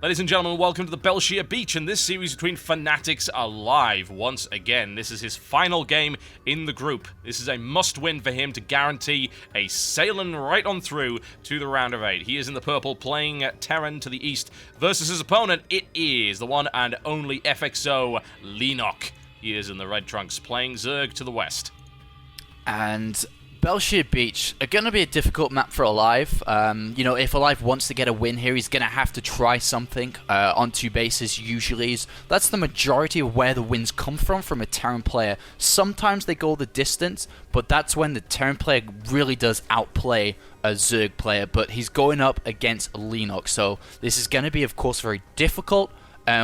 Ladies and gentlemen, welcome to the Belshire Beach and this series between Fanatics Alive. Once again, this is his final game in the group. This is a must-win for him to guarantee a sailing right on through to the round of 8. He is in the purple playing Terran to the east versus his opponent. It is the one and only FXO Leenock. He is in the red trunks playing Zerg to the west. And Belshire Beach are going to be a difficult map for Alive. If Alive wants to get a win here, he's going to have to try something on 2 bases usually. That's the majority of where the wins come from a Terran player. Sometimes they go the distance, but that's when the Terran player really does outplay a Zerg player. But he's going up against Leenock, so this is going to be, of course, very difficult.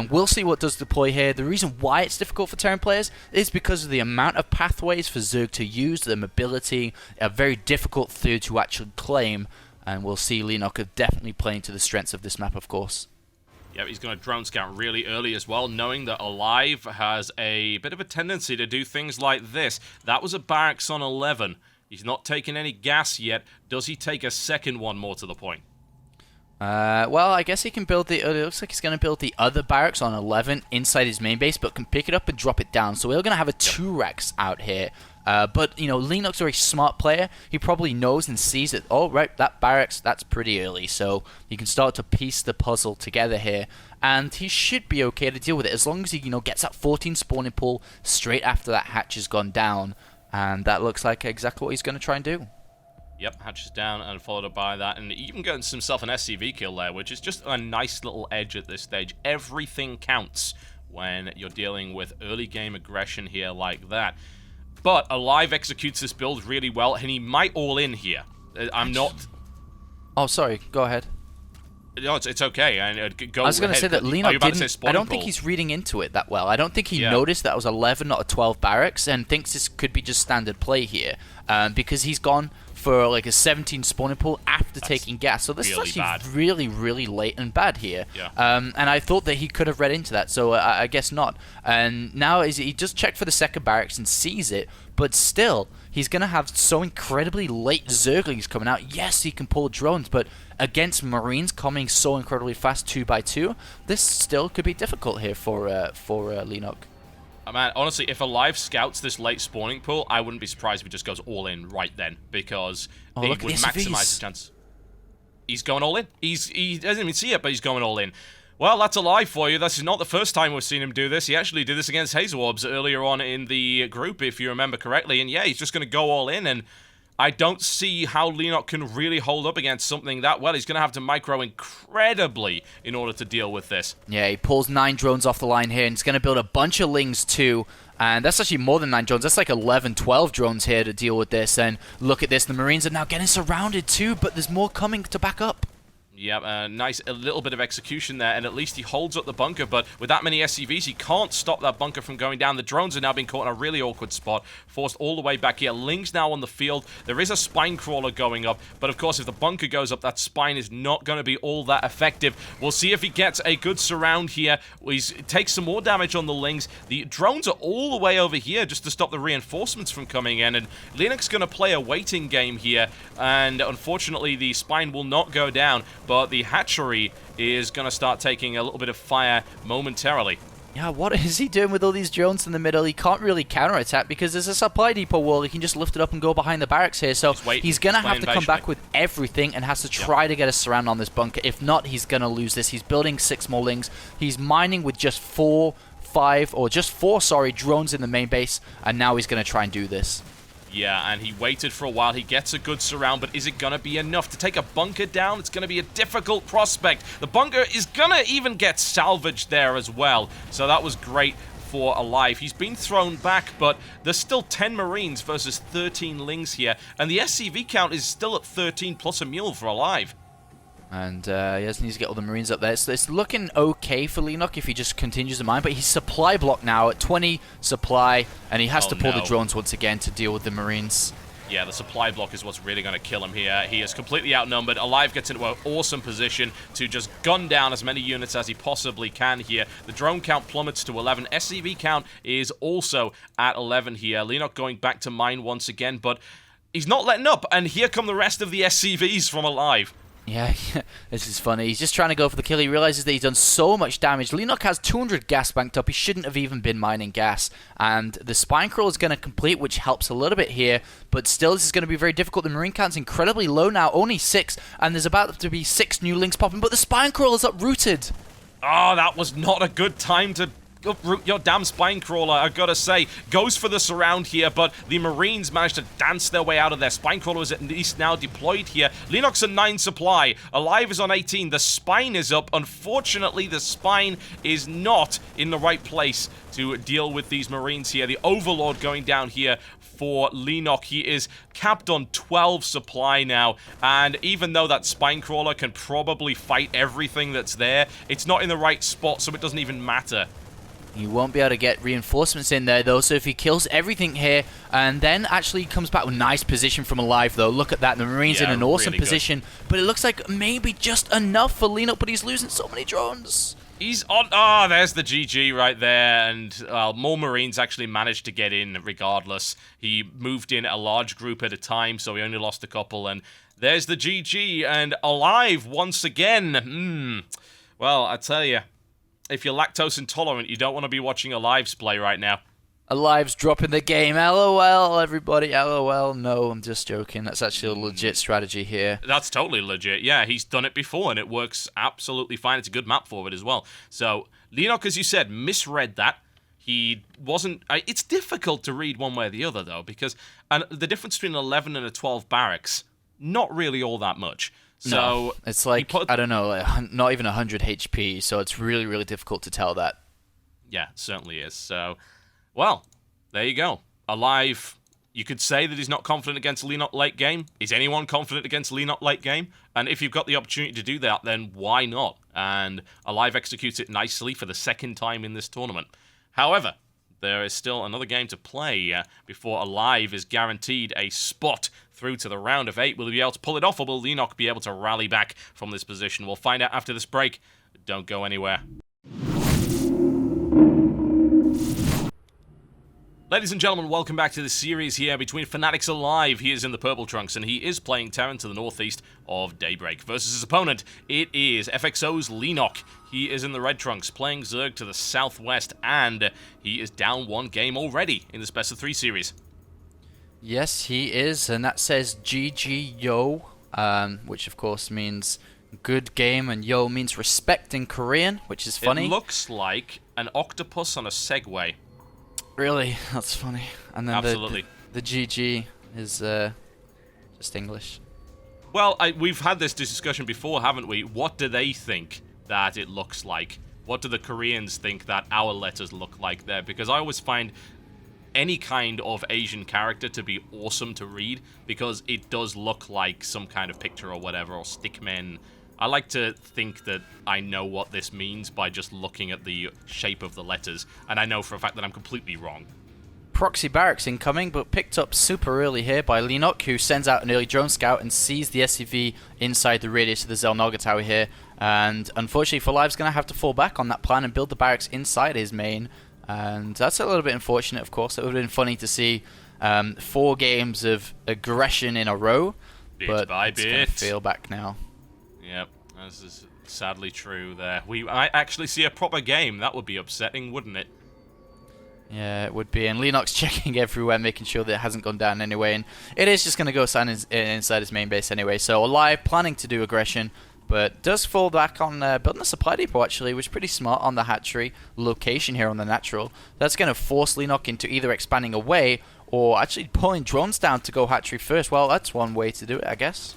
We'll see what does deploy here. The reason why it's difficult for Terran players is because of the amount of pathways for Zerg to use, the mobility, a very difficult third to actually claim, and we'll see Leenock definitely playing to the strengths of this map, of course. Yeah, he's going to drone scout really early as well, knowing that Alive has a bit of a tendency to do things like this. That was a barracks on 11. He's not taken any gas yet. Does he take a second one, more to the point? Well, I guess he can build it looks like he's going to build the other barracks on 11 inside his main base, but can pick it up and drop it down. So we're going to have a 2-Rex out here. But, Leenock's a very smart player. He probably knows and sees that, oh, right, that barracks, that's pretty early. So he can start to piece the puzzle together here. And he should be okay to deal with it as long as he, gets that 14 spawning pool straight after that hatch has gone down. And that looks like exactly what he's going to try and do. Yep, hatches down and followed up by that, and even gets himself an SCV kill there, which is just a nice little edge at this stage. Everything counts when you're dealing with early game aggression here like that. But Alive executes this build really well, and he might all in here. I'm not... Oh, sorry, go ahead. No, it's okay. Go I was going to say that Leenock didn't... I don't think pool? he's reading into it that well. I don't think he noticed that was 11, not a 12 barracks, and thinks this could be just standard play here, because he's gone for like a 17 spawning pool after taking gas. So this really is actually bad. really late and bad here. Yeah. And I thought that he could have read into that, so I guess not. And now he just checked for the second barracks and sees it, but still, he's going to have so incredibly late Zerglings coming out. Yes, he can pull drones, but against Marines coming so incredibly fast 2x2, this still could be difficult here for Leenock. Man, honestly, if Alive scouts this late spawning pool, I wouldn't be surprised if he just goes all in right then, because it would maximize his chance. He's going all in. He doesn't even see it, but he's going all in. Well, that's Alive for you. This is not the first time we've seen him do this. He actually did this against HasuObs earlier on in the group, if you remember correctly. And yeah, he's just going to go all in, and I don't see how Leenock can really hold up against something that well. He's going to have to micro incredibly in order to deal with this. Yeah, he pulls 9 drones off the line here, and he's going to build a bunch of lings too. And that's actually more than 9 drones. That's like 11, 12 drones here to deal with this. And look at this. The Marines are now getting surrounded too, but there's more coming to back up. Yeah, nice, a little bit of execution there, and at least he holds up the bunker, but with that many SCVs, he can't stop that bunker from going down. The drones are now being caught in a really awkward spot, forced all the way back here. Ling's now on the field. There is a spine crawler going up, but of course, if the bunker goes up, that spine is not going to be all that effective. We'll see if he gets a good surround here. He takes some more damage on the Lings. The drones are all the way over here just to stop the reinforcements from coming in, and Leenock's going to play a waiting game here, and unfortunately, the spine will not go down. But the hatchery is going to start taking a little bit of fire momentarily. Yeah, what is he doing with all these drones in the middle? He can't really counterattack because there's a supply depot wall. He can just lift it up and go behind the barracks here. So he's going to have to come back with everything and has to try to get a surround on this bunker. If not, he's going to lose this. He's building 6 more Lings. He's mining with just 4 drones in the main base. And now he's going to try and do this. Yeah, and he waited for a while. He gets a good surround, but is it going to be enough to take a bunker down? It's going to be a difficult prospect. The bunker is going to even get salvaged there as well. So that was great for Alive. He's been thrown back, but there's still 10 Marines versus 13 Lings here. And the SCV count is still at 13 plus a mule for Alive. And he just needs to get all the Marines up there. So it's looking okay for Leenock if he just continues to mine. But he's supply block now at 20 supply. And he has to pull the drones once again to deal with the Marines. Yeah, the supply block is what's really going to kill him here. He is completely outnumbered. Alive gets into an awesome position to just gun down as many units as he possibly can here. The drone count plummets to 11. SCV count is also at 11 here. Leenock going back to mine once again, but he's not letting up. And here come the rest of the SCVs from Alive. Yeah, this is funny. He's just trying to go for the kill. He realizes that he's done so much damage. Leenock has 200 gas banked up. He shouldn't have even been mining gas. And the spine crawl is going to complete, which helps a little bit here. But still, this is going to be very difficult. The marine count's incredibly low now, only 6. And there's about to be 6 new links popping. But the spine crawl is uprooted. Oh, that was not a good time to uproot your damn spine crawler, I gotta say. Goes for the surround here, but the Marines managed to dance their way out of there. Spine crawler is at least now deployed here. Leenock's on 9 supply. Alive is on 18. The spine is up. Unfortunately, the spine is not in the right place to deal with these Marines here. The Overlord going down here for Leenock. He is capped on 12 supply now, and even though that spine crawler can probably fight everything that's there, it's not in the right spot, so it doesn't even matter. He won't be able to get reinforcements in there, though, so if he kills everything here and then actually comes back with nice position from Alive, though. Look at that. The Marine's in an awesome position, but it looks like maybe just enough for Leenock, but he's losing so many drones. He's on... Ah, there's the GG right there, and more Marines actually managed to get in regardless. He moved in a large group at a time, so he only lost a couple, and there's the GG, and Alive once again. Well, I tell you, if you're lactose intolerant, you don't want to be watching Alive's play right now. Alive's dropping the game. LOL, everybody. LOL. No, I'm just joking. That's actually a legit strategy here. That's totally legit. Yeah, he's done it before, and it works absolutely fine. It's a good map for it as well. So, Leenock, as you said, misread that. He wasn't... it's difficult to read one way or the other, though, because the difference between 11 and a 12 barracks, not really all that much. So no, it's like, I don't know, not even 100 HP, so it's really, really difficult to tell that. Yeah, it certainly is. So, well, there you go. Alive, you could say that he's not confident against Leenock late game. Is anyone confident against Leenock late game? And if you've got the opportunity to do that, then why not? And Alive executes it nicely for the second time in this tournament. However, there is still another game to play before Alive is guaranteed a spot through to the round of 8. Will he be able to pull it off, or will Leenock be able to rally back from this position? We'll find out after this break. Don't go anywhere. Ladies and gentlemen, welcome back to the series here between Fanatics Alive. He is in the purple trunks, and he is playing Terran to the northeast of Daybreak. Versus his opponent, it is FXO's Leenock. He is in the red trunks, playing Zerg to the southwest, and he is down 1 game already in this best of 3 series. Yes, he is, and that says GG Yo, which of course means good game, and Yo means respect in Korean, which is funny. It looks like an octopus on a Segway. Really? That's funny. And then absolutely. The GG is just English. Well, we've had this discussion before, haven't we? What do they think that it looks like? What do the Koreans think that our letters look like there? Because I always find any kind of Asian character to be awesome to read, because it does look like some kind of picture or whatever, or stickmen. I like to think that I know what this means by just looking at the shape of the letters, and I know for a fact that I'm completely wrong. Proxy barracks incoming, but picked up super early here by Leenock, who sends out an early drone scout and sees the SCV inside the radius of the Zelnaga tower here. And unfortunately for Live's going to have to fall back on that plan and build the barracks inside his main. And that's a little bit unfortunate, of course. It would have been funny to see 4 games of aggression in a row, but it's going to fail back now. Yep, this is sadly true there. We might actually see a proper game. That would be upsetting, wouldn't it? Yeah, it would be. And Leenock's checking everywhere, making sure that it hasn't gone down anyway. And it is just going to go inside his main base anyway. So Alive planning to do aggression, but does fall back on building a supply depot, actually, which is pretty smart on the hatchery location here on the natural. That's going to force Leenock into either expanding away or actually pulling drones down to go hatchery first. Well, that's one way to do it, I guess.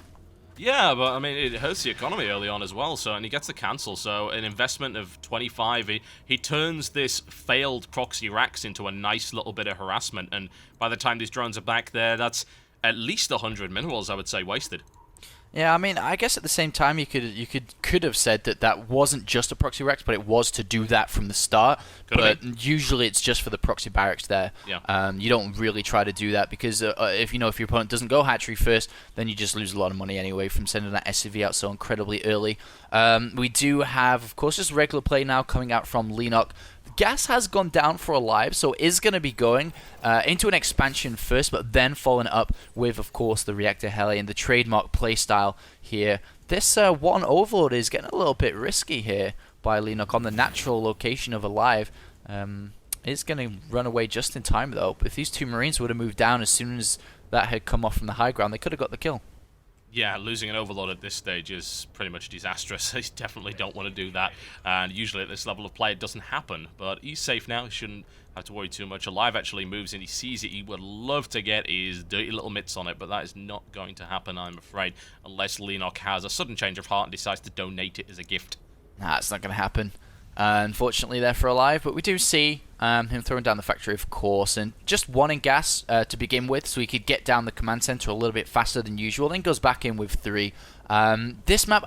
Yeah, but I mean, it hurts the economy early on as well, so, and he gets the cancel, so an investment of 25, he turns this failed proxy racks into a nice little bit of harassment, and by the time these drones are back there, that's at least 100 minerals, I would say, wasted. Yeah, I mean, I guess at the same time you could have said that wasn't just a proxy Rex, but it was to do that from the start. But usually it's just for the proxy barracks there. Yeah. You don't really try to do that because if your opponent doesn't go hatchery first, then you just lose a lot of money anyway from sending that SCV out so incredibly early. We do have, of course, just regular play now coming out from Leenock. Gas has gone down for Alive, so is going to be going into an expansion first, but then following up with, of course, the Reactor Heli and the trademark playstyle here this one Overlord is getting a little bit risky here by Leenock on the natural location of Alive. It's going to run away just in time, though. If these two Marines would have moved down as soon as that had come off from the high ground, they could have got the kill. Yeah, losing an Overlord at this stage is pretty much disastrous. They definitely don't want to do that, and usually at this level of play it doesn't happen. But he's safe now, he shouldn't have to worry too much. Alive actually moves in, he sees it, he would love to get his dirty little mitts on it, but that is not going to happen, I'm afraid, unless Leenock has a sudden change of heart and decides to donate it as a gift. Nah, it's not going to happen. Unfortunately there for Alive, but we do see him throwing down the factory, of course, and just wanting gas to begin with, so he could get down the command center a little bit faster than usual. Then goes back in with 3. This map,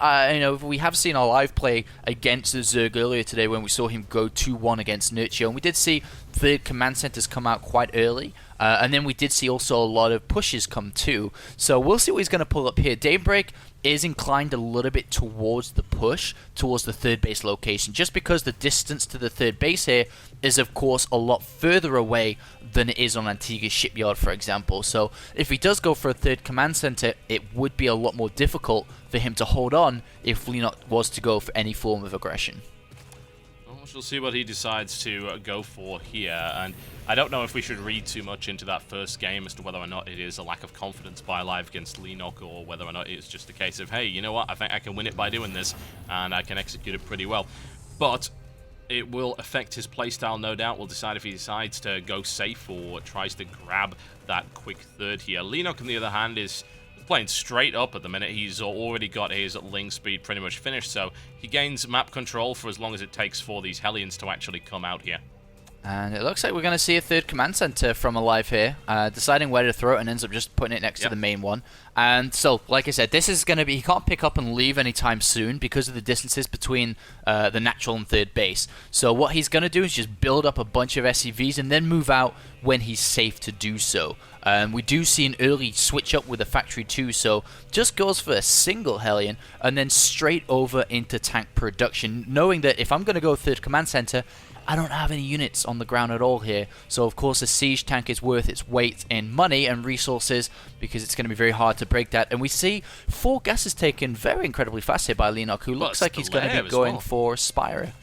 we have seen Alive play against Zerg earlier today when we saw him go 2-1 against Nerchio, and we did see 3rd command centers come out quite early. And then we did see also a lot of pushes come too. So we'll see what he's going to pull up here. Daybreak is inclined a little bit towards the push, towards the 3rd base location, just because the distance to the 3rd base here is of course a lot further away than it is on Antigua's shipyard, for example. So if he does go for a 3rd command center, it would be a lot more difficult for him to hold on if Leenock was to go for any form of aggression. We'll see what he decides to go for here, and I don't know if we should read too much into that first game as to whether or not it is a lack of confidence by Alive against Leenock, or whether or not it's just a case of, hey, you know what, I think I can win it by doing this, and I can execute it pretty well. But it will affect his playstyle, no doubt. We'll decide if he decides to go safe or tries to grab that quick 3rd here. Leenock, on the other hand, is playing straight up at the minute. He's already got his ling speed pretty much finished, so he gains map control for as long as it takes for these Hellions to actually come out here. And it looks like we're going to see a 3rd command center from Alive here, deciding where to throw it and ends up just putting it next to the main one. And so, like I said, this is going to be, he can't pick up and leave anytime soon because of the distances between the natural and 3rd base. So what he's going to do is just build up a bunch of SCVs and then move out when he's safe to do so. We do see an early switch up with the factory too, so just goes for a single Hellion and then straight over into tank production, knowing that if I'm going to go 3rd command center, I don't have any units on the ground at all here. So of course a siege tank is worth its weight in money and resources because it's going to be very hard to break that. And we see 4 gases taken very incredibly fast here by Leenock, who looks like he's going to be going for Spire.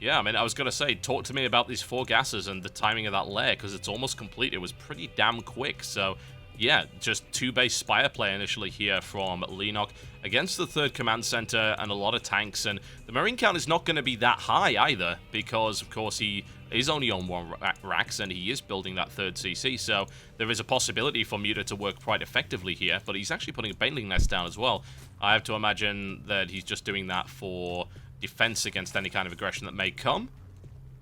Yeah, I mean, I was going to say, talk to me about these 4 gases and the timing of that lair, because it's almost complete. It was pretty damn quick. So, yeah, just 2 base Spire play initially here from Leenock against the 3rd command center and a lot of tanks. And the Marine count is not going to be that high either, because, of course, he is only on 1 racks and he is building that 3rd CC. So there is a possibility for Muta to work quite effectively here, but he's actually putting a Baneling Nest down as well. I have to imagine that he's just doing that for defense against any kind of aggression that may come.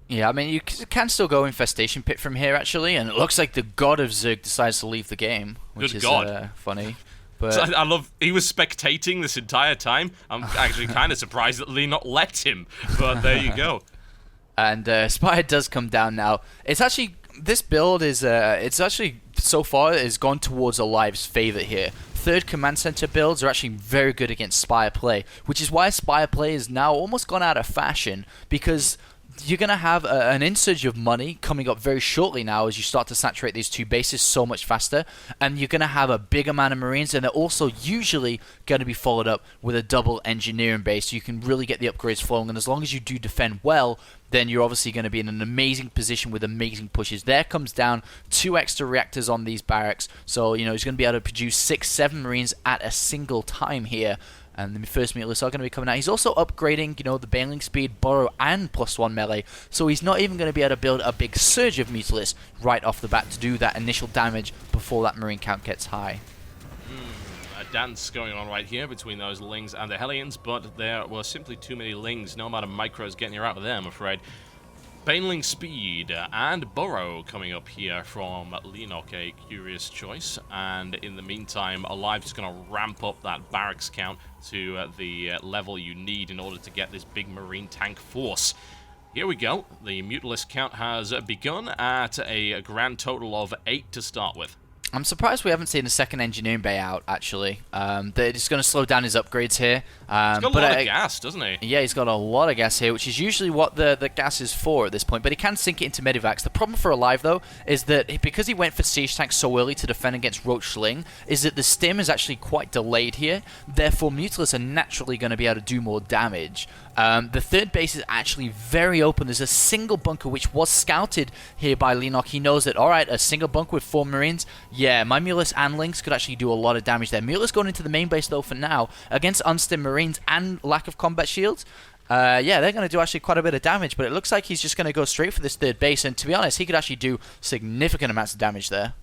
Yeah, I mean, you can still go Infestation Pit from here, actually, and it looks like the God of Zerg decides to leave the game, which is funny. But so I love, he was spectating this entire time. I'm actually kind of surprised that Leenock let him, but there you go. And Spire does come down now. It's actually, this build is, it's actually, so far, has gone towards Alive's favor here. 3rd command center builds are actually very good against Spire play, which is why Spire play is now almost gone out of fashion, because you're going to have an insurge of money coming up very shortly now as you start to saturate these 2 bases so much faster, and you're going to have a big amount of Marines, and they're also usually going to be followed up with a double engineering base, so you can really get the upgrades flowing, and as long as you do defend well, then you're obviously going to be in an amazing position with amazing pushes. There comes down 2 extra reactors on these barracks, so he's going to be able to produce 6-7 Marines at a single time here. And the first Mutalists are going to be coming out. He's also upgrading, the Baneling speed, Burrow, and +1 melee. So he's not even going to be able to build a big surge of Mutalists right off the bat to do that initial damage before that Marine count gets high. A dance going on right here between those Lings and the Hellions, but there were simply too many Lings. No amount of micros getting you out of there, I'm afraid. Baneling speed and Burrow coming up here from Leenock, a curious choice. And in the meantime, Alive is going to ramp up that barracks count to the level you need in order to get this big Marine tank force. Here we go. The Mutalist count has begun at a grand total of 8 to start with. I'm surprised we haven't seen a second engineering bay out, actually. It's going to slow down his upgrades here. He's got a lot of gas, doesn't he? Yeah, he's got a lot of gas here, which is usually what the gas is for at this point. But he can sink it into Medivacs. The problem for Alive, though, is that because he went for Siege Tank so early to defend against Roach Sling, is that the stim is actually quite delayed here. Therefore, Mutalists are naturally going to be able to do more damage. The third base is actually very open. There's a single bunker which was scouted here by Leenock. He knows that, alright, a single bunker with 4 Marines. Yeah, my Mulus and Lynx could actually do a lot of damage there. Mulus going into the main base, though, for now, against unstim Marines and lack of combat shields. Yeah, they're going to do actually quite a bit of damage, but it looks like he's just going to go straight for this third base, and to be honest, he could actually do significant amounts of damage there.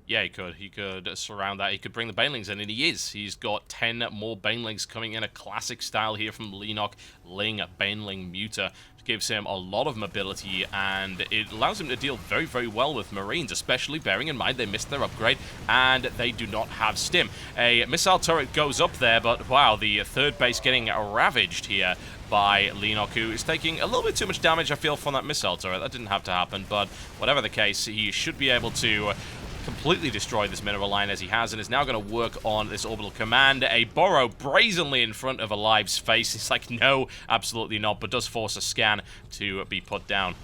Yeah, he could. He could surround that. He could bring the Banelings in, and he is. He's got 10 more Banelings coming in, a classic style here from Leenock. Ling, Baneling, Muta. Gives him a lot of mobility, and it allows him to deal very, very well with Marines, especially bearing in mind they missed their upgrade, and they do not have stim. A missile turret goes up there, but wow, the third base getting ravaged here by Leenock, who is taking a little bit too much damage, I feel, from that missile turret. That didn't have to happen, but whatever the case, he should be able to completely destroy this mineral line as he has, and is now going to work on this orbital command. A Burrow brazenly in front of Alive's face. He's like, no, absolutely not, but does force a scan to be put down.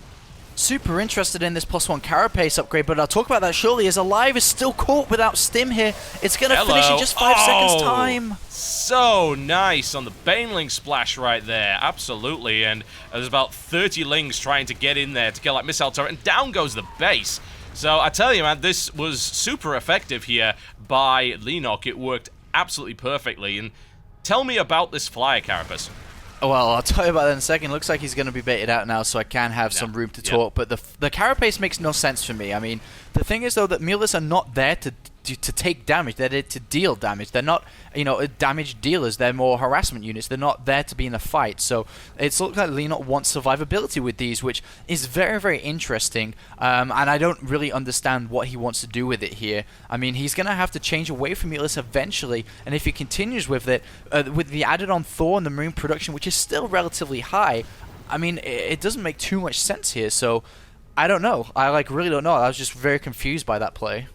Super interested in this +1 carapace upgrade, but I'll talk about that shortly, as Alive is still caught without stim here. It's going to finish in just 5 seconds time. So nice on the Baneling splash right there, absolutely, and there's about 30 Lings trying to get in there to kill that missile turret, and down goes the base. So I tell you, man, this was super effective here by Leenock. It worked absolutely perfectly. And tell me about this flyer carapace. Well, I'll tell you about that in a second. Looks like he's going to be baited out now, so I can have some room to talk. But the carapace makes no sense for me. I mean, the thing is, though, that Mulas are not there to take damage. They're there to deal damage. They're not, damage dealers. They're more harassment units. They're not there to be in a fight. So it's looks like Leenock wants survivability with these, which is very, very interesting. And I don't really understand what he wants to do with it here. I mean, he's going to have to change away from Mulas eventually. And if he continues with it, with the added on Thor and the Marine production, which is still relatively high, I mean, it doesn't make too much sense here. So I don't know. I really don't know. I was just very confused by that play.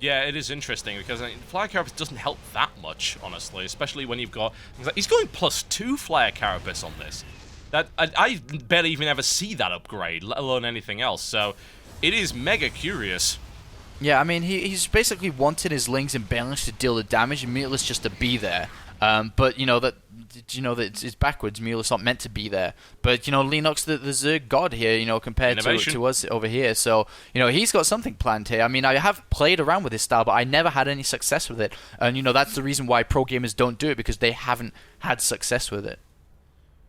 Yeah, it is interesting, because Flyer Carapace doesn't help that much, honestly, especially when you've got things like, he's going +2 Flyer Carapace on this. That I barely even ever see that upgrade, let alone anything else, so it is mega curious. Yeah, I mean, he's basically wanted his Lings and Banelings to deal the damage, and Mutalist just to be there. But that it's backwards. Mutalist's not meant to be there. But Leenock's the Zerg god here. Compared to us over here. So he's got something planned here. I mean, I have played around with his style, but I never had any success with it. And that's the reason why pro gamers don't do it, because they haven't had success with it.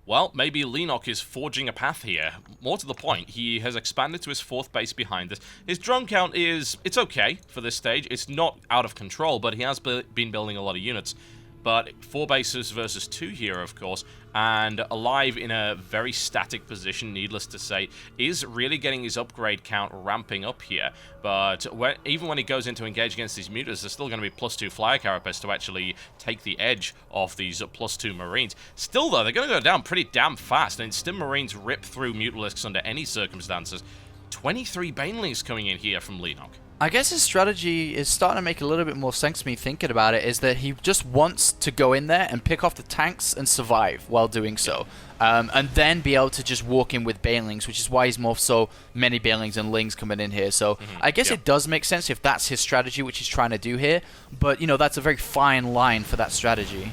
Well, maybe Leenock is forging a path here. More to the point, he has expanded to his 4th base behind this. His drone count it's okay for this stage. It's not out of control, but he has been building a lot of units. But 4 bases versus 2 here, of course, and Alive in a very static position, needless to say, is really getting his upgrade count ramping up here. But even when he goes in to engage against these Mutas, there's still going to be +2 Flyer Carapace to actually take the edge off these +2 Marines. Still, though, they're going to go down pretty damn fast, and Stim Marines rip through Mutalisks under any circumstances. 23 Banelings coming in here from Leenock. I guess his strategy is starting to make a little bit more sense to me thinking about it, is that he just wants to go in there and pick off the tanks and survive while doing so. And then be able to just walk in with Banelings, which is why he's more so many Banelings and Lings coming in here. So I guess it does make sense if that's his strategy, which he's trying to do here. But, that's a very fine line for that strategy.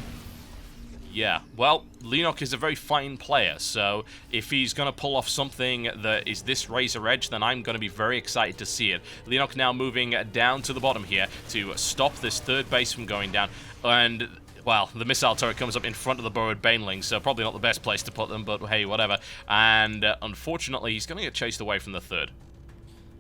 Yeah, well, Leenock is a very fine player, so if he's going to pull off something that is this razor edge, then I'm going to be very excited to see it. Leenock now moving down to the bottom here to stop this 3rd base from going down, and, well, the missile turret comes up in front of the burrowed Banelings, so probably not the best place to put them, but hey, whatever. And unfortunately, he's going to get chased away from the 3rd.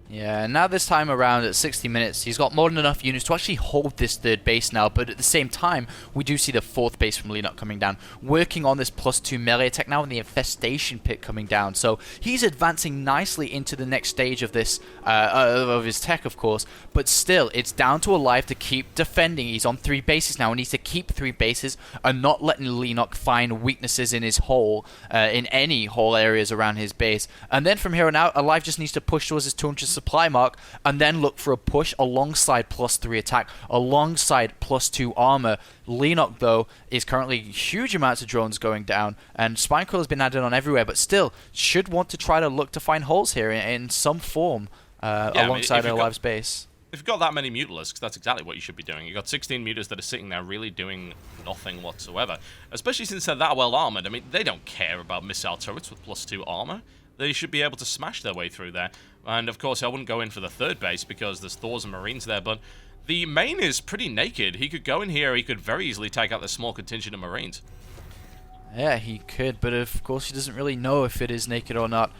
Yeah, now this time around at 60 minutes, he's got more than enough units to actually hold this 3rd base now, but at the same time, we do see the 4th base from Leenock coming down, working on this +2 melee attack now, and the Infestation Pit coming down. So he's advancing nicely into the next stage of this, of his tech, of course, but still, it's down to Alive to keep defending. He's on 3 bases now, and needs to keep 3 bases and not letting Leenock find weaknesses in his hole, in any hole areas around his base. And then from here on out, Alive just needs to push towards his 200 supply mark and then look for a push alongside +3 attack, alongside +2 armor. Leenock, though, is currently huge amounts of drones going down, and Spinecoil has been added on everywhere, but still should want to try to look to find holes here in some form alongside Alive's base. If you've got that many Mutalisks, that's exactly what you should be doing. You've got 16 Mutas that are sitting there really doing nothing whatsoever. Especially since they're that well armored. I mean, they don't care about missile turrets with +2 armor. They should be able to smash their way through there. And of course, I wouldn't go in for the third base because there's Thors and Marines there, but the main is pretty naked. He could go in here, he could very easily take out the small contingent of Marines. Yeah, he could, but of course he doesn't really know if it is naked or not.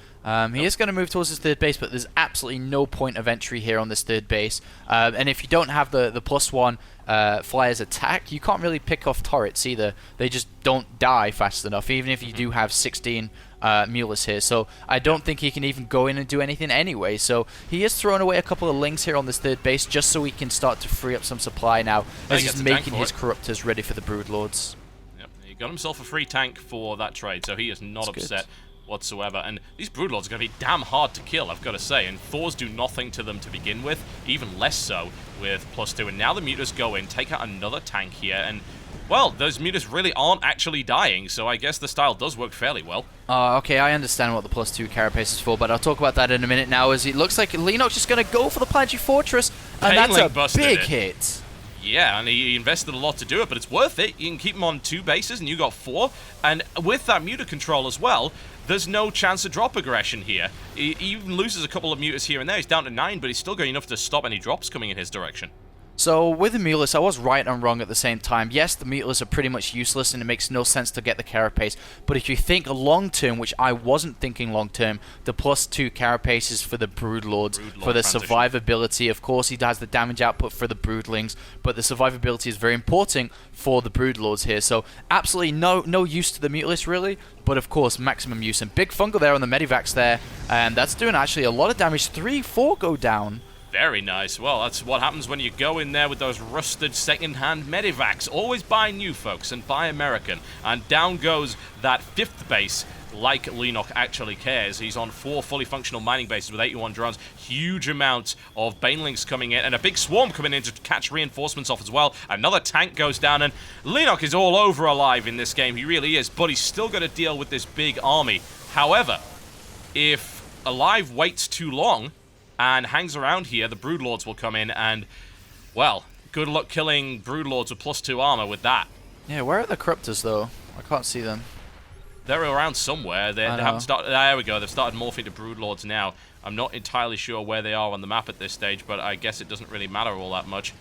He is going to move towards his third base, but there's absolutely no point of entry here on this third base. And if you don't have the +1 flyer's attack, you can't really pick off turrets either. They just don't die fast enough, even if you do have 16 Mulas here. So I don't think he can even go in and do anything anyway. So he is throwing away a couple of Lings here on this third base, just so he can start to free up some supply now, as he's making his Corruptors ready for the Broodlords. Got himself a free tank for that trade, so he is not upset whatsoever. And these Broodlords are going to be damn hard to kill, I've got to say. And Thors do nothing to them to begin with, even less so with +2. And now the Mutas go in, take out another tank here, and, well, those Mutas really aren't actually dying, so I guess the style does work fairly well. Okay, I understand what the +2 carapace is for, but I'll talk about that in a minute now, as it looks like Leenock's just going to go for the Planetary Fortress, and that's a big hit. Yeah, and he invested a lot to do it, but it's worth it. You can keep him on 2 bases, and you got 4. And with that Muta control as well, there's no chance of drop aggression here. He even loses a couple of Mutas here and there. He's down to 9, but he's still got enough to stop any drops coming in his direction. So with the Mutalisk, I was right and wrong at the same time. Yes, the Mutalisks are pretty much useless and it makes no sense to get the Carapace. But if you think long term, which I wasn't thinking long term, the +2 Carapace is for the Broodlords, for the survivability. Of course, he has the damage output for the Broodlings, but the survivability is very important for the Broodlords here. So absolutely no use to the Mutalisk really, but of course maximum use. And big Fungal there on the Medivacs there, and that's doing actually a lot of damage. 3, 4 go down. Very nice. Well, that's what happens when you go in there with those rusted second-hand Medivacs. Always buy new, folks, and buy American. And down goes that 5th base, like Leenock actually cares. He's on 4 fully functional mining bases with 81 drones. Huge amount of Banelings coming in, and a big swarm coming in to catch reinforcements off as well. Another tank goes down, and Leenock is all over Alive in this game. He really is, but he's still got to deal with this big army. However, if Alive waits too long and hangs around here, the Broodlords will come in and, well, good luck killing Broodlords with +2 armor with that. Yeah, where are the Corruptors, though? I can't see them. They're around somewhere. They haven't started. There we go. They've started morphing to Broodlords now. I'm not entirely sure where they are on the map at this stage, but I guess it doesn't really matter all that much.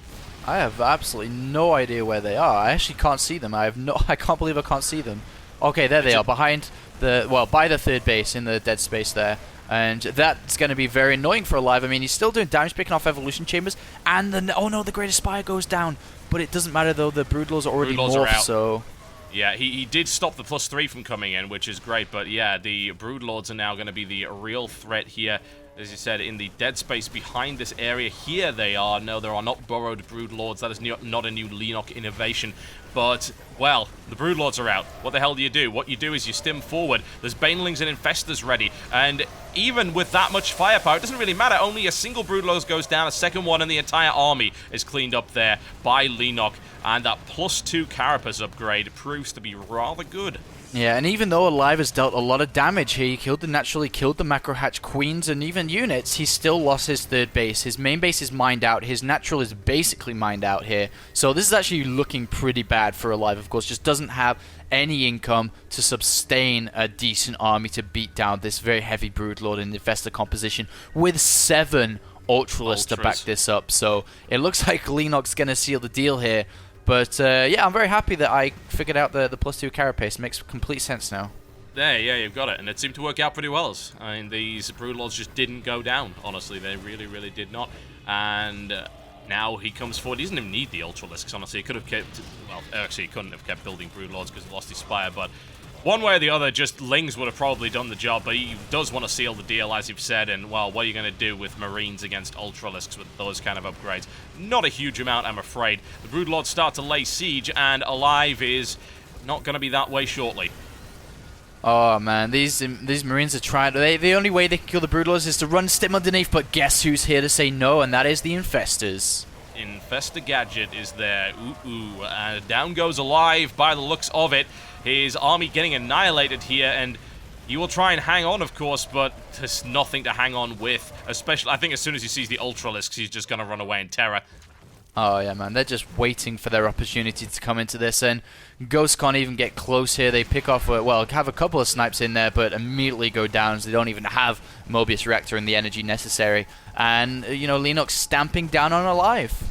I have absolutely no idea where they are. I actually can't see them. I can't believe I can't see them. Okay, there they are, behind the, well, by the 3rd base in the dead space there. And that's going to be very annoying for Alive. I mean, he's still doing damage picking off Evolution Chambers. And then, oh no, the Greatest Spire goes down. But it doesn't matter, though. The Broodlords are already morphed, so... Yeah, he did stop the +3 from coming in, which is great. But yeah, the Broodlords are now going to be the real threat here. As you said, in the dead space behind this area. Here they are. No, there are not burrowed Broodlords. That is not a new Leenock innovation. But, well, the Broodlords are out. What the hell do you do? What you do is you stim forward. There's Banelings and Infestors ready. And even with that much firepower, it doesn't really matter. Only a single Broodlord goes down, a second one, and the entire army is cleaned up there by Leenock. And that +2 Carapace upgrade proves to be rather good. Yeah, and even though Alive has dealt a lot of damage here, he naturally killed the Macrohatch Queens and even units, he still lost his 3rd base. His main base is mined out, his natural is basically mined out here. So this is actually looking pretty bad for Alive, of course. Just doesn't have any income to sustain a decent army to beat down this very heavy Broodlord and Infestor composition with 7 Ultralisks to back this up. So it looks like Leenock's going to seal the deal here. But, yeah, I'm very happy that I figured out the +2 Carapace. It makes complete sense now. There, yeah, you've got it. And it seemed to work out pretty well. I mean, these Broodlords just didn't go down, honestly. They really, really did not. And now he comes forward. He doesn't even need the Ultralisks, honestly. He could have kept... Well, actually, he couldn't have kept building Broodlords because he lost his Spire, but... One way or the other, just Lings would have probably done the job, but he does want to seal the deal, as you've said, and, well, what are you going to do with Marines against Ultralisks with those kind of upgrades? Not a huge amount, I'm afraid. The Broodlords start to lay siege, and Alive is not going to be that way shortly. Oh man, these Marines are trying. The only way they can kill the Broodlords is to run stim underneath. But guess who's here to say no? And that is the Infestors. Infestor Gadget is there. Down goes Alive by the looks of it. His army getting annihilated here, and he will try and hang on, of course, but there's nothing to hang on with. Especially, I think as soon as he sees the Ultralisks, he's just going to run away in terror. Oh yeah, man, they're just waiting for their opportunity to come into this, and Ghosts can't even get close here. They pick off, well, have a couple of snipes in there, but immediately go down, so they don't even have Mobius Reactor and the energy necessary. And, you know, Leenock stamping down on Alive.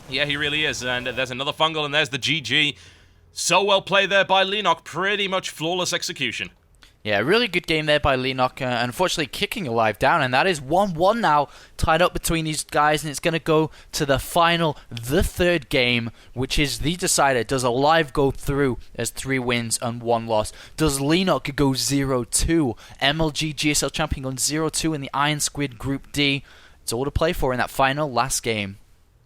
Yeah, he really is, and there's another fungal, and there's the GG. So well played there by Leenock, pretty much flawless execution. Yeah, really good game there by Leenock, unfortunately kicking Alive down, and that is 1-1 now, tied up between these guys, and it's going to go to the final, the third game, which is the decider. Does Alive go through as 3 wins and 1 loss? Does Leenock go 0-2? MLG GSL champion on 0-2 in the IronSquid Group D. It's all to play for in that final last game.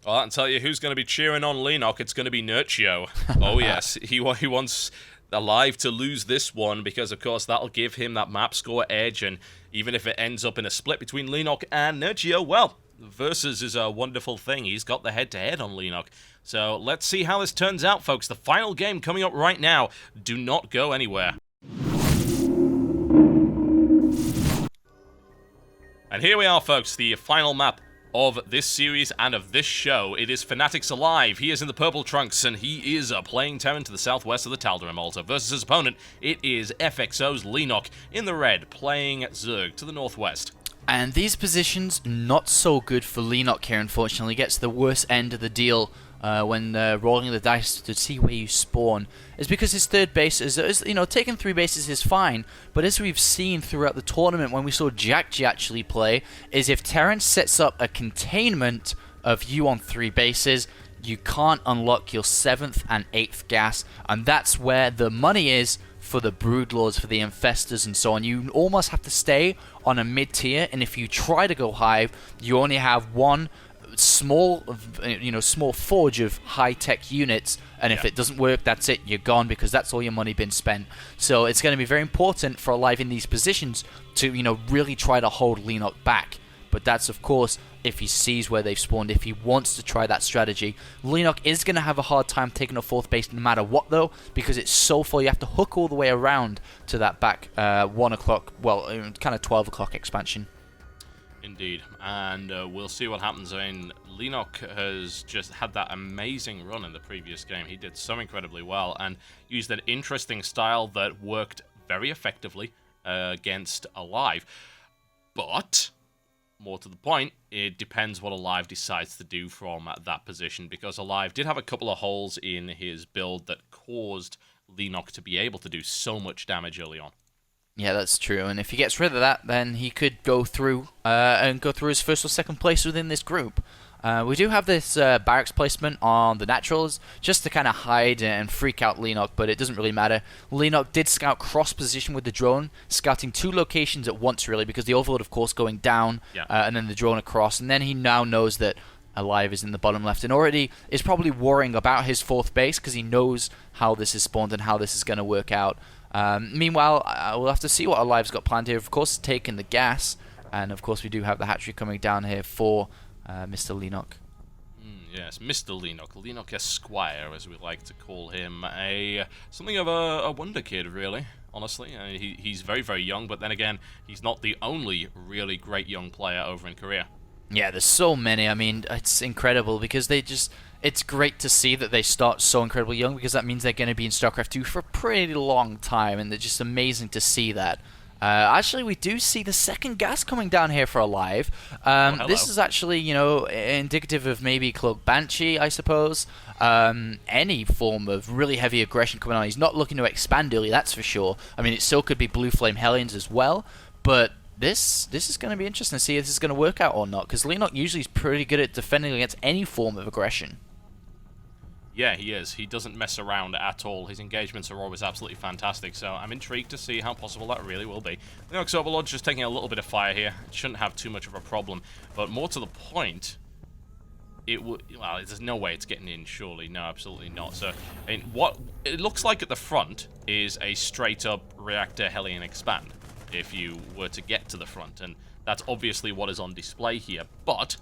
Well, I can tell you who's going to be cheering on Leenock. It's going to be Nerchio. Oh yes, he wants Alive to lose this one, because of course that'll give him that map score edge, and even if it ends up in a split between Leenock and Nerchio, well, versus is a wonderful thing. He's got the head-to-head on Leenock. So let's see how this turns out, folks. The final game coming up right now. Do not go anywhere. And here we are, folks, the final map of this series and of this show. It is Fnatic's Alive. He is in the purple trunks, and he is playing Terran to the southwest of the Tal'Darim altar. Versus his opponent, it is FXO's Leenock in the red, playing Zerg to the northwest. And these positions, not so good for Leenock here, unfortunately. Gets the worst end of the deal when rolling the dice to see where you spawn. Is because his third base is, you know, taking 3 bases is fine, but as we've seen throughout the tournament when we saw Jack actually play, is if Terran sets up a containment of you on 3 bases, you can't unlock your 7th and 8th gas, and that's where the money is for the Broodlords, for the Infestors, and so on. You almost have to stay on a mid-tier, and if you try to go high, you only have one small forge of high-tech units, and if it doesn't work, that's it, you're gone, because that's all your money been spent. So it's going to be very important for Alive in these positions to, you know, really try to hold Leenock back. But that's, of course, if he sees where they've spawned, if he wants to try that strategy. Leenock is going to have a hard time taking a 4th base no matter what, though, because it's so full. You have to hook all the way around to that back 1 o'clock, well, kind of 12 o'clock expansion. Indeed, and we'll see what happens. I mean, Leenock has just had that amazing run in the previous game. He did so incredibly well and used an interesting style that worked very effectively against Alive. But, more to the point, it depends what Alive decides to do from that position, because Alive did have a couple of holes in his build that caused Leenock to be able to do so much damage early on. Yeah, that's true, and if he gets rid of that, then he could go through and go through his 1st or 2nd place within this group. We do have this barracks placement on the naturals, just to kind of hide and freak out Leenock, but it doesn't really matter. Leenock did scout cross position with the drone, scouting 2 locations at once, really, because the overload, of course, going down, and then the drone across, and then he now knows that Alive is in the bottom left, and already is probably worrying about his 4th base, because he knows how this is spawned and how this is going to work out. Meanwhile, we'll have to see what Alive's got planned here. Of course, taking the gas, and of course we do have the hatchery coming down here for Mr. Leenock. Yes, Mr. Leenock. Leenock Esquire, as we like to call him. Something of a wonder kid, really, honestly. He's very, very young, but then again, he's not the only really great young player over in Korea. Yeah, there's so many. I mean, it's incredible, because it's great to see that they start so incredibly young, because that means they're going to be in StarCraft 2 for a pretty long time, and it's just amazing to see that. Actually, we do see the 2nd gas coming down here for Alive. This is actually, you know, indicative of maybe Cloak Banshee, I suppose. Any form of really heavy aggression coming on. He's not looking to expand early, that's for sure. I mean, it still could be Blue Flame Hellions as well, but this is going to be interesting to see if this is going to work out or not, because Leenock usually is pretty good at defending against any form of aggression. Yeah, he is. He doesn't mess around at all. His engagements are always absolutely fantastic, so I'm intrigued to see how possible that really will be. Leenock's Overlord just taking a little bit of fire here. It shouldn't have too much of a problem, but more to the point, it would. Well, there's no way it's getting in. Surely, no, absolutely not. So, I mean, what it looks like at the front is a straight-up reactor Hellion expand. If you were to get to the front, and that's obviously what is on display here. But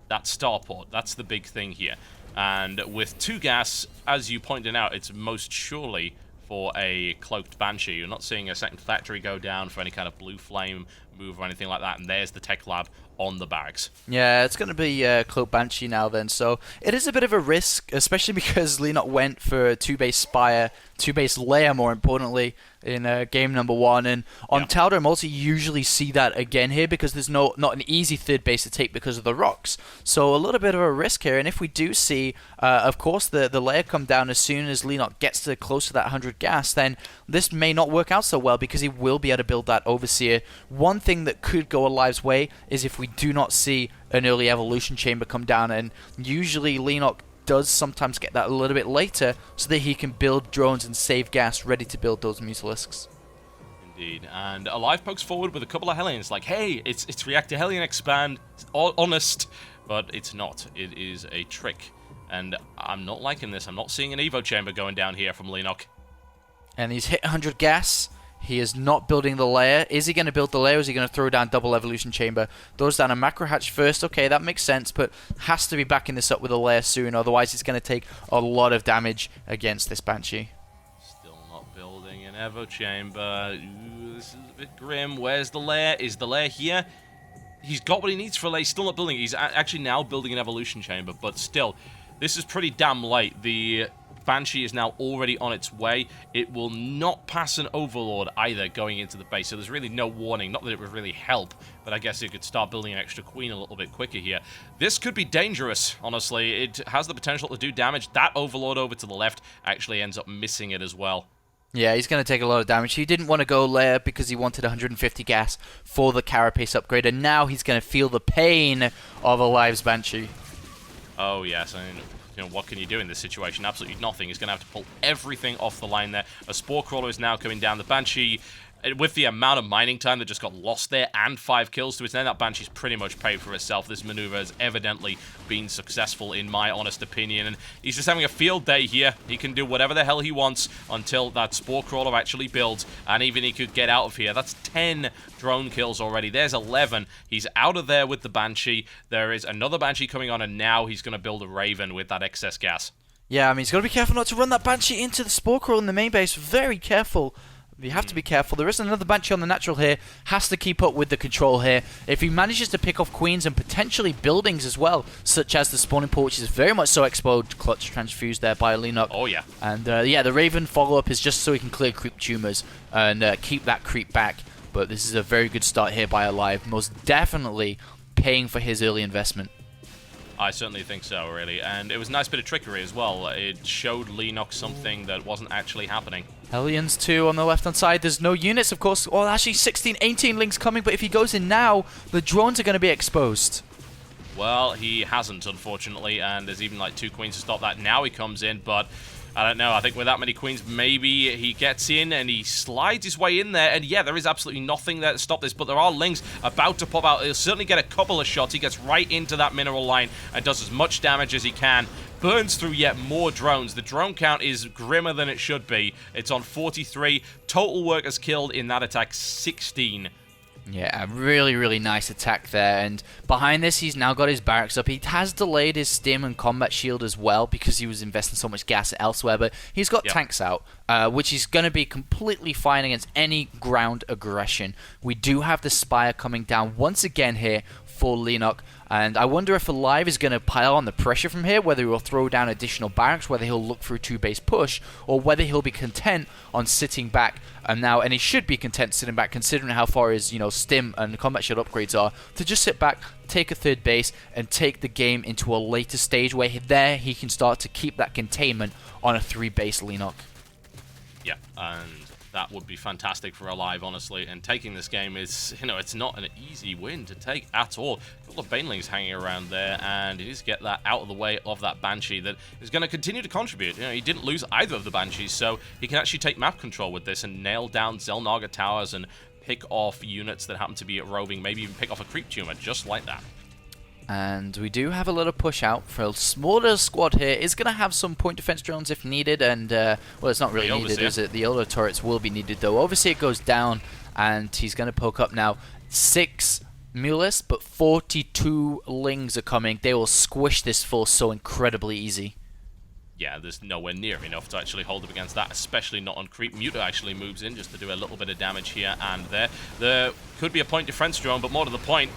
that starport, that's the big thing here. And with 2 gas, as you pointed out, it's most surely for a cloaked Banshee. You're not seeing a second factory go down for any kind of blue flame move or anything like that. And there's the tech lab on the barracks. Yeah, it's going to be cloaked Banshee now then. So it is a bit of a risk, especially because Leenock went for 2-base Spire, 2-base Lair more importantly, in game number 1. And on Tal'Dorei Multi, you usually see that again here because there's not an easy 3rd base to take because of the rocks. So a little bit of a risk here. And if we do see, of course, the Lair come down as soon as Leenock gets to close to that 100 gas, then this may not work out so well because he will be able to build that Overseer. One thing that could go Alive's way is if we do not see an early evolution chamber come down, and usually Leenock does sometimes get that a little bit later so that he can build drones and save gas ready to build those Mutalisks. Indeed, and Alive pokes forward with a couple of Hellions, like, hey, it's Reactor Hellion Expand, it's all honest, but it's not. It is a trick, and I'm not liking this. I'm not seeing an Evo chamber going down here from Leenock. And he's hit 100 gas. He is not building the layer. Is he going to build the layer, or is he going to throw down double evolution chamber? Throws down a macro hatch first. Okay, that makes sense, but has to be backing this up with a layer soon, otherwise it's going to take a lot of damage against this Banshee. Still not building an Evo chamber. Ooh, this is a bit grim. Where's the layer? Is the layer here? He's got what he needs for a layer. He's still not building. He's actually now building an evolution chamber, but still, this is pretty damn late. The Banshee is now already on its way. It will not pass an Overlord either going into the base, so there's really no warning. Not that it would really help, but I guess it could start building an extra Queen a little bit quicker here. This could be dangerous, honestly. It has the potential to do damage. That Overlord over to the left actually ends up missing it as well. Yeah, he's going to take a lot of damage. He didn't want to go layer because he wanted 150 gas for the Carapace upgrade, and now he's going to feel the pain of Alive's Banshee. Oh, yes, I mean, you know, what can you do in this situation? Absolutely nothing. He's going to have to pull everything off the line there. A Spore Crawler is now coming down. The Banshee, with the amount of mining time that just got lost there and 5 kills to its end, that Banshee's pretty much paid for itself. This maneuver has evidently been successful, in my honest opinion. And he's just having a field day here. He can do whatever the hell he wants until that Spore Crawler actually builds. And even he could get out of here. That's 10 drone kills already. There's 11. He's out of there with the Banshee. There is another Banshee coming on, and now he's going to build a Raven with that excess gas. Yeah, I mean, he's got to be careful not to run that Banshee into the Spore Crawler in the main base. Very careful. You have to be careful. There is another Banshee on the natural here. Has to keep up with the control here. If he manages to pick off Queens and potentially buildings as well, such as the spawning pool, which is very much so exposed, clutch transfused there by Leenock. Oh, yeah. And yeah, the Raven follow-up is just so he can clear creep tumors and keep that creep back. But this is a very good start here by Alive. Most definitely paying for his early investment. I certainly think so, really. And it was a nice bit of trickery as well. It showed Leenock something that wasn't actually happening. Hellions too on the left-hand side. There's no units, of course. Well, actually 16, 18 links coming, but if he goes in now, the drones are going to be exposed. Well, he hasn't, unfortunately, and there's even like 2 Queens to stop that. Now he comes in, but I don't know. I think with that many Queens, maybe he gets in and he slides his way in there. And yeah, there is absolutely nothing there to stop this, but there are Lings about to pop out. He'll certainly get a couple of shots. He gets right into that mineral line and does as much damage as he can. Burns through yet more drones. The drone count is grimmer than it should be. It's on 43. Total workers killed in that attack, 16. Yeah, a really, really nice attack there. And behind this, he's now got his barracks up. He has delayed his stim and combat shield as well because he was investing so much gas elsewhere. But he's got tanks out, which is going to be completely fine against any ground aggression. We do have the Spire coming down once again here for Leenock. And I wonder if Alive is going to pile on the pressure from here, whether he'll throw down additional barracks, whether he'll look through 2-base push, or whether he'll be content on sitting back. And he should be content sitting back, considering how far his stim and combat shield upgrades are, to just sit back, take a 3rd base, and take the game into a later stage where there he can start to keep that containment on a 3-base Leenock. Yeah, and that would be fantastic for Alive, honestly. And taking this game is, it's not an easy win to take at all. A couple of Banelings hanging around there, and he needs to get that out of the way of that Banshee that is going to continue to contribute. He didn't lose either of the Banshees, so he can actually take map control with this and nail down Xel'Naga towers and pick off units that happen to be roving, maybe even pick off a creep tumor, just like that. And we do have a little push out for a smaller squad here. Is going to have some point defense drones if needed, and well, it's not really needed, is it? The older turrets will be needed though. Overseer goes down, and he's going to poke up now. 6 Mulis, but 42 Lings are coming. They will squish this force so incredibly easy. Yeah, there's nowhere near enough to actually hold up against that, especially not on creep. Muta actually moves in just to do a little bit of damage here and there. There could be a point defense drone, but more to the point,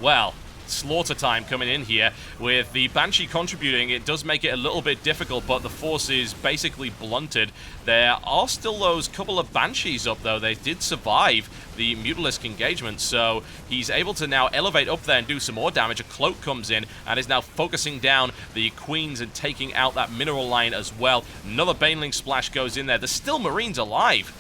well, slaughter time coming in here with the Banshee contributing. It does make it a little bit difficult, but the force is basically blunted. There are still those couple of Banshees up though. They did survive the Mutalisk engagement, so he's able to now elevate up there and do some more damage. A cloak comes in and is now focusing down the Queens and taking out that mineral line as well. Another Baneling splash goes in there. There's still Marines alive.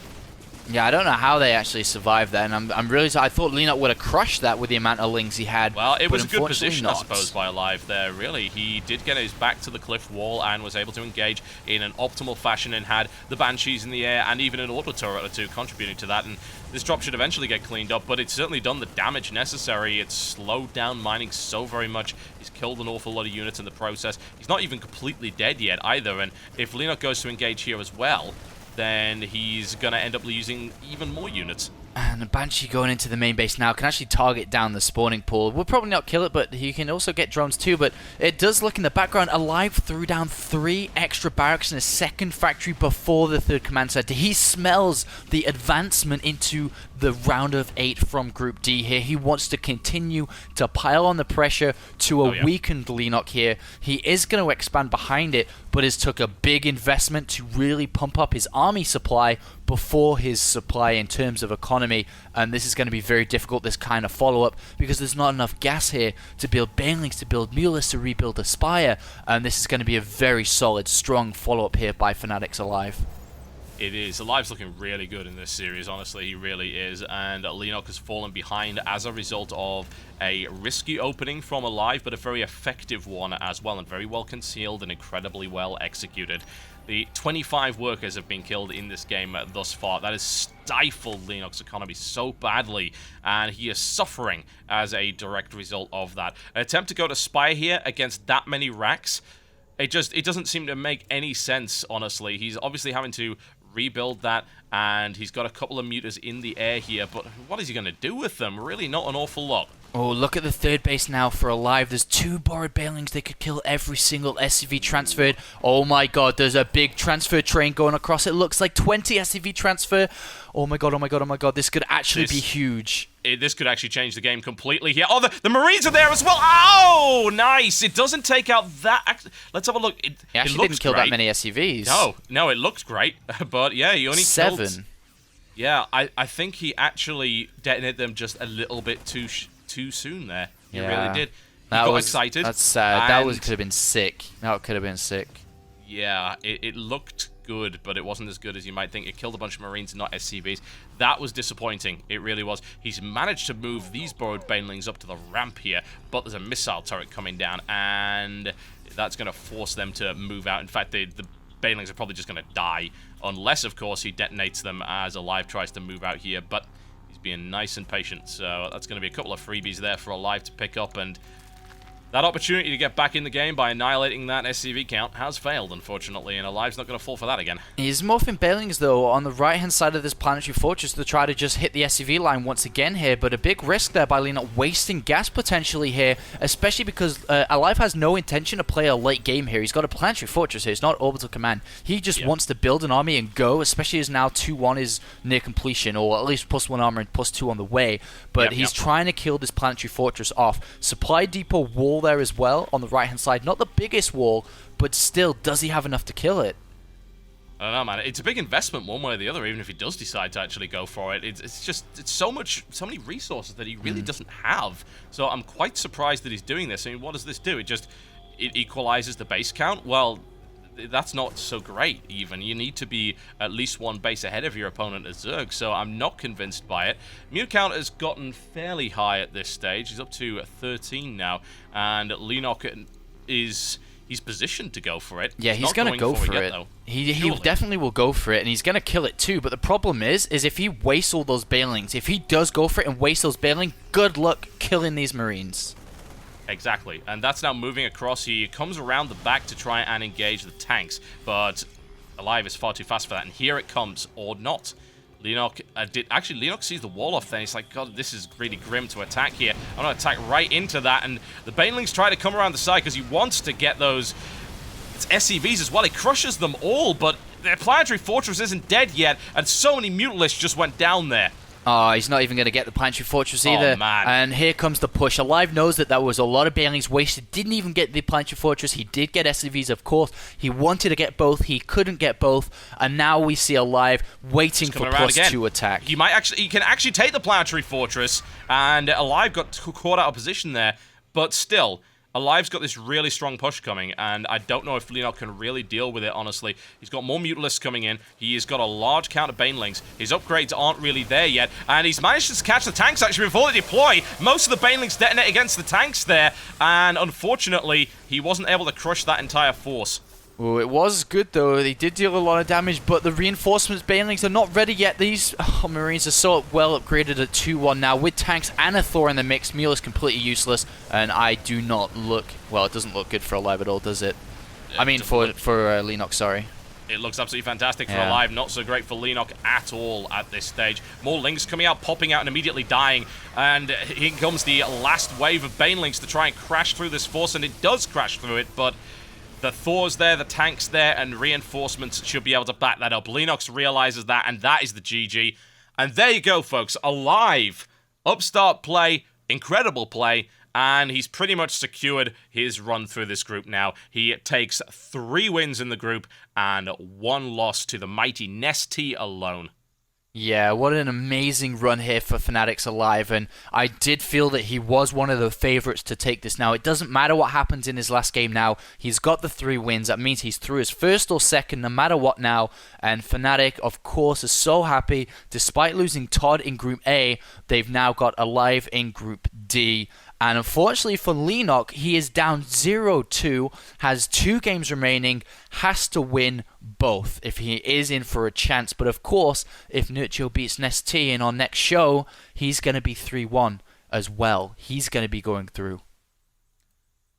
Yeah, I don't know how they actually survived that, and I'm really I thought Leenock would have crushed that with the amount of Lings he had. Well, it was a good position, not. I suppose, by Alive there, really. He did get his back to the cliff wall and was able to engage in an optimal fashion and had the Banshees in the air and even an auto turret or two contributing to that. And this drop should eventually get cleaned up, but it's certainly done the damage necessary. It's slowed down mining so very much. He's killed an awful lot of units in the process. He's not even completely dead yet either, and if Leenock goes to engage here as well, then he's going to end up losing even more units. And the Banshee going into the main base now can actually target down the spawning pool. Will probably not kill it, but he can also get drones too. But it does look in the background, Alive threw down 3 extra barracks in a second factory before the 3rd command center. He smells the advancement into the round of 8 from Group D here. He wants to continue to pile on the pressure to a weakened Leenock here. He is going to expand behind it, but has took a big investment to really pump up his army supply before his supply in terms of economy, and this is going to be very difficult, this kind of follow-up, because there's not enough gas here to build Banelings, to build Mulis, to rebuild Aspire, and this is going to be a very solid, strong follow-up here by Fanatics Alive. It is. Alive's looking really good in this series, honestly, he really is, and Leenock has fallen behind as a result of a risky opening from Alive, but a very effective one as well, and very well concealed and incredibly well executed. The 25 workers have been killed in this game thus far. That has stifled Leenock's economy so badly, and he is suffering as a direct result of that. An attempt to go to Spire here against that many racks, it doesn't seem to make any sense, honestly. He's obviously having to rebuild that, and he's got a couple of Mutas in the air here, but what is he going to do with them? Really not an awful lot. Oh, look at the 3rd base now for Alive. There's 2 borrowed Banelings. They could kill every single SCV transferred. Oh my god, there's a big transfer train going across. It looks like 20 SCV transfer. Oh my god, oh my god, oh my god. This could actually be huge. This could actually change the game completely here. Oh, the Marines are there as well. Oh, nice. It doesn't take out that. Let's have a look. He actually didn't kill that many SCVs. No, it looks great. But yeah, he only 7. killed... Yeah, I think he actually detonated them just a little bit too soon there. He really did. He got excited. That's sad. That could have been sick. That could have been sick. Yeah, it looked good, but it wasn't as good as you might think. It killed a bunch of Marines, not SCVs. That was disappointing. It really was. He's managed to move these borrowed Banelings up to the ramp here, but there's a missile turret coming down, and that's going to force them to move out. In fact, the Banelings are probably just going to die, unless, of course, he detonates them as Alive tries to move out here, but he's being nice and patient, so that's going to be a couple of freebies there for Alive to pick up, and that opportunity to get back in the game by annihilating that SCV count has failed, unfortunately, and Alive's not going to fall for that again. He's morphing Banelings, though, on the right-hand side of this planetary fortress to try to just hit the SCV line once again here, but a big risk there by Leenock wasting gas potentially here, especially because Alive has no intention to play a late game here. He's got a planetary fortress here. It's not orbital command. He just wants to build an army and go, especially as now 2-1 is near completion, or at least +1 armor and +2 on the way, but he's trying to kill this planetary fortress off. Supply depot wall there as well on the right hand side, not the biggest wall, but still, does he have enough to kill it? I don't know, man. It's a big investment one way or the other, even if he does decide to actually go for it. It's so many resources that he really doesn't have. So I'm quite surprised that he's doing this. I mean, what does this do? It equalizes the base count? Well, that's not so great, even. You need to be at least 1 base ahead of your opponent as Zerg, so I'm not convinced by it. Mute count has gotten fairly high at this stage. He's up to 13 now, and Leenock he's positioned to go for it. Yeah, he's going to go for it. He definitely will go for it, and he's going to kill it too, but the problem is if he wastes all those Banelings, if he does go for it and waste those Banelings, good luck killing these Marines. Exactly, and that's now moving across. He comes around the back to try and engage the tanks, but Alive is far too fast for that, and here it comes, or not. Leenock Leenock sees the wall off there, and he's like, God, this is really grim to attack here. I'm going to attack right into that, and the Banelings try to come around the side because he wants to get those SCVs as well. He crushes them all, but their planetary fortress isn't dead yet, and so many Mutalisks just went down there. Oh, he's not even going to get the planetary fortress either. Oh, man. And here comes the push. Alive knows that was a lot of Banelings wasted. Didn't even get the planetary fortress. He did get SCVs, of course. He wanted to get both. He couldn't get both. And now we see Alive waiting for +2 attack. He can actually take the planetary fortress, and Alive got caught out of position there. But still, Alive's got this really strong push coming, and I don't know if Leenock can really deal with it, honestly. He's got more Mutalisks coming in. He's got a large count of Banelings. His upgrades aren't really there yet, and he's managed to catch the tanks actually before they deploy. Most of the Banelings detonate against the tanks there, and unfortunately, he wasn't able to crush that entire force. Oh, it was good though. They did deal a lot of damage, but the reinforcements, Banelings, are not ready yet. These Marines are so well upgraded at 2-1 now. With tanks and a Thor in the mix, Mule is completely useless, and I do not look... Well, it doesn't look good for Alive at all, does it? I mean, for Leenock, sorry. It looks absolutely fantastic for Alive, not so great for Leenock at all at this stage. More Lings coming out, popping out, and immediately dying. And here comes the last wave of Banelings to try and crash through this force, and it does crash through it, but... the Thor's there, the tank's there, and reinforcements should be able to back that up. Leenox realizes that, and that is the GG. And there you go, folks. Alive. Upstart play, incredible play, and he's pretty much secured his run through this group now. He takes 3 wins in the group and 1 loss to the mighty Nestea alone. Yeah, what an amazing run here for Fnatic's Alive, and I did feel that he was one of the favorites to take this now. It doesn't matter what happens in his last game now. He's got the 3 wins. That means he's through his first or second, no matter what now. And Fnatic, of course, is so happy. Despite losing Todd in Group A, they've now got Alive in Group D. And unfortunately for Leenock, he is down 0-2, has 2 games remaining, has to win both if he is in for a chance. But of course, if Nerchio beats Nestea in our next show, he's going to be 3-1 as well. He's going to be going through.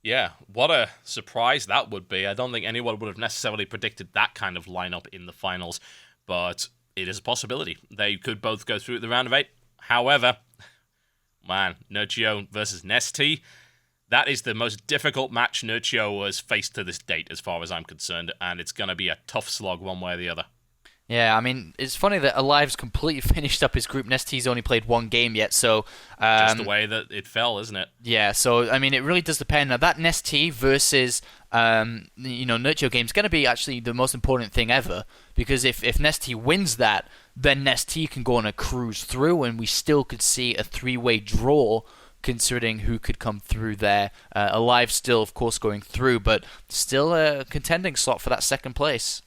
Yeah, what a surprise that would be. I don't think anyone would have necessarily predicted that kind of lineup in the finals, but it is a possibility. They could both go through at the round of 8. However... man, Nerchio versus Nestea, that is the most difficult match Nerchio has faced to this date, as far as I'm concerned, and it's going to be a tough slog one way or the other. Yeah, I mean, it's funny that Alive's completely finished up his group. Nestea's only played 1 game yet, so... just the way that it fell, isn't it? Yeah, so, I mean, it really does depend. Now, that Nestea versus, Nerchio game is going to be actually the most important thing ever, because if Nestea wins that, then Nestea can go on a cruise through, and we still could see a 3-way draw, considering who could come through there. Alive still, of course, going through, but still a contending slot for that second place.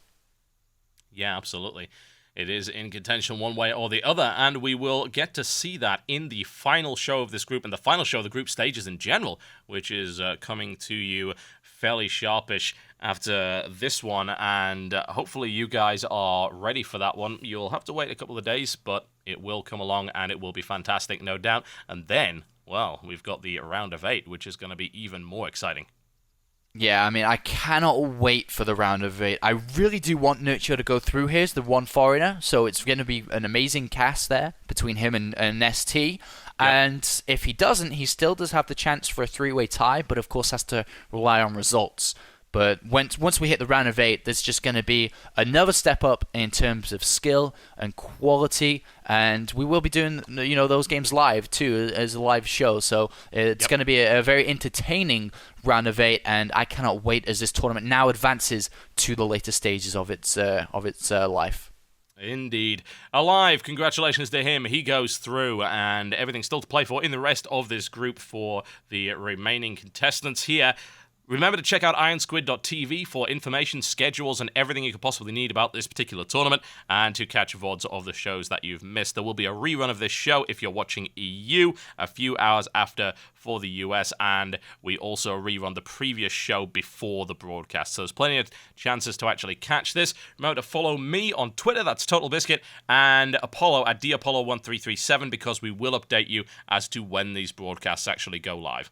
Yeah, absolutely. It is in contention one way or the other, and we will get to see that in the final show of this group, and the final show of the group stages in general, which is coming to you fairly sharpish after this one, and hopefully you guys are ready for that one. You'll have to wait a couple of days, but it will come along, and it will be fantastic, no doubt. And then, well, we've got the round of 8, which is going to be even more exciting. Yeah, I mean, I cannot wait for the round of 8. I really do want Nerchio to go through here as the one foreigner, so it's going to be an amazing cast there between him and Nestea. And if he doesn't, he still does have the chance for a 3-way tie, but of course has to rely on results. But once we hit the round of 8, there's just going to be another step up in terms of skill and quality, and we will be doing those games live too as a live show. So it's going to be a very entertaining round of 8, and I cannot wait as this tournament now advances to the later stages of its life. Indeed. Alive, congratulations to him. He goes through, and everything's still to play for in the rest of this group for the remaining contestants here. Remember to check out IronSquid.tv for information, schedules, and everything you could possibly need about this particular tournament, and to catch VODs of the shows that you've missed. There will be a rerun of this show if you're watching EU a few hours after for the US, and we also rerun the previous show before the broadcast. So there's plenty of chances to actually catch this. Remember to follow me on Twitter, that's Total Biscuit, and Apollo at DApollo1337, because we will update you as to when these broadcasts actually go live.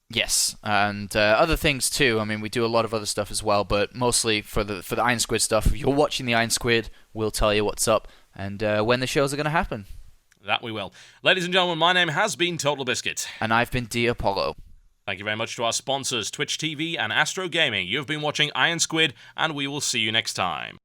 Yes, and other things too. I mean, we do a lot of other stuff as well, but mostly for the IronSquid stuff. If you're watching the IronSquid, we'll tell you what's up and when the shows are going to happen. That we will. Ladies and gentlemen, my name has been Total Biscuit. And I've been D Apollo. Thank you very much to our sponsors, Twitch TV and Astro Gaming. You've been watching IronSquid, and we will see you next time.